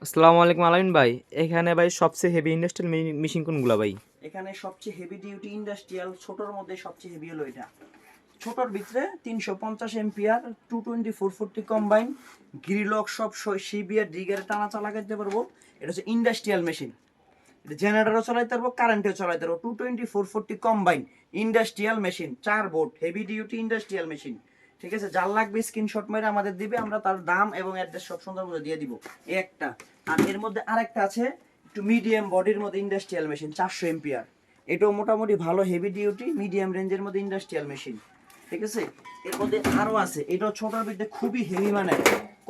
আসসালামু আলাইকুম আলামিন ভাই। এখানে ভাই সবচেয়ে হেভি ইন্ডাস্ট্রিয়াল মেশিন কোনগুলা ভাই? এখানে সবচেয়ে হেভি ডিউটি ইন্ডাস্ট্রিয়াল ছোটর মধ্যে সবচেয়ে হেভি হলো এটা। ছোটর ভিতরে 350 এম্পিয়ার 220/440 কম্বাইন গ্রিলক সব সিবিআর ডিগারে টানা চালা করতে পারবো। এটা হচ্ছে ইন্ডাস্ট্রিয়াল মেশিন। এটা জেনারেটরও চালাইতে পারবো, কারেন্টেও চালাইতে পারবো। 220/440 combine industrial machine, 4 board heavy duty industrial machine. ঠিক আছে, যার লাগবে স্ক্রিনশট মেরে আমাদের দিবে, আমরা তার দাম এবং অ্যাড্রেস সব সুন্দর করে দিয়ে দিব। এই একটা। আর এর মধ্যে আরেকটা আছে একটু মিডিয়াম বডির মধ্যে ইন্ডাস্ট্রিয়াল মেশিন 400 এম্পিয়ার। এটাও মোটামুটি ভালো হেভি ডিউটি মিডিয়াম রেঞ্জের মধ্যে ইন্ডাস্ট্রিয়াল মেশিন। ঠিক আছে, এর মধ্যে আরো আছে, এটাও ছোটর ভিতরে খুবই হেভি, মানে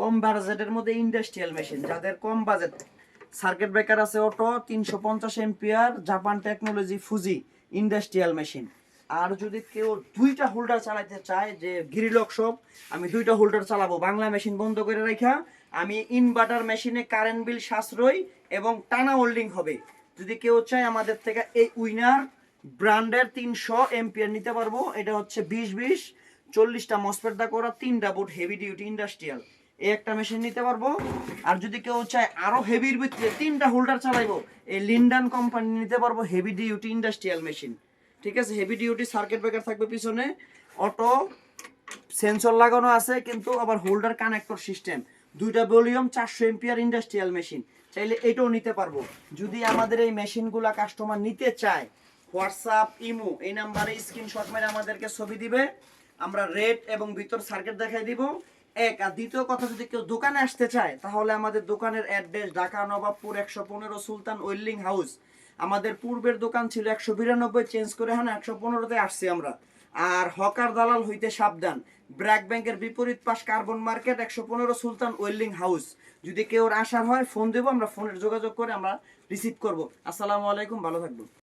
কম বাজেটের মধ্যে ইন্ডাস্ট্রিয়াল মেশিন। যাদের কম বাজেট, সার্কিট ব্রেকার আছে auto 350 ampere Japan technology Fuji industrial machine. আর যদি কেউ দুইটা হোল্ডার চালাতে চায়, যে গ্রিলক সব আমি দুইটা হোল্ডার চালাবো, বাংলা মেশিন বন্ধ করে রাখা, আমি ইনভার্টার মেশিনে কারেন্ট বিল সাশ্রয় এবং টানা হোল্ডিং হবে। যদি কেউ চায় আমাদের থেকে এই উইনার ব্র্যান্ডের 300 এম্পিয়ার নিতে পারবো। এটা হচ্ছে 20-20 40টা মসফেট দা করা 3টা বোর্ড হেভি ডিউটি ইন্ডাস্ট্রিয়াল, এই একটা মেশিন নিতে পারবো। আর যদি কেউ চায় আরো হেভির ভিতরে 3টা হোল্ডার চালাইবো, এই লিন্ডান কোম্পানি নিতে পারবো হেভি ডিউটি ইন্ডাস্ট্রিয়াল মেশিন। ঠিক আছে, হেভি ডিউটি সার্কিট ব্রেকার থাকবে পিছনে, অটো সেন্সর লাগানো আছে, কিন্তু আবার হোল্ডার কানেক্টর সিস্টেম, দুইটা ভলিউম 400 এম্পিয়ার ইন্ডাস্ট্রিয়াল মেশিন। চাইলে এটাও নিতে পারবো। যদি আমাদের এই মেশিনগুলা কাস্টমার নিতে চায়, হোয়াটসঅ্যাপ ইমো এই নাম্বারে স্ক্রিনশট মেরে আমাদেরকে ছবি দিবে, আমরা রেট এবং ভিতর সার্কিট দেখাই দিব। এক আর দ্বিতীয় কথা, যদি কেউ দোকানে আসতে চায় তাহলে আমাদের দোকানের অ্যাড্রেস ঢাকা নবাবপুর 115 সুলতান ওয়েল্ডিং হাউস। আমাদের পূর্বের দোকান ছিল 192, চেঞ্জ করে হ্যাঁ 115-তে আসছি আমরা। আর হকার দালাল হইতে সাবধান, ব্র্যাক ব্যাংকের বিপরীত পাশ কার্বন মার্কেট 115 সুলতান ওয়েল্ডিং হাউস। যদি কেউ আসার হয় ফোন দেবো, আমরা ফোনের যোগাযোগ করে আমরা রিসিভ করব। আসসালামু আলাইকুম, ভালো থাকবেন।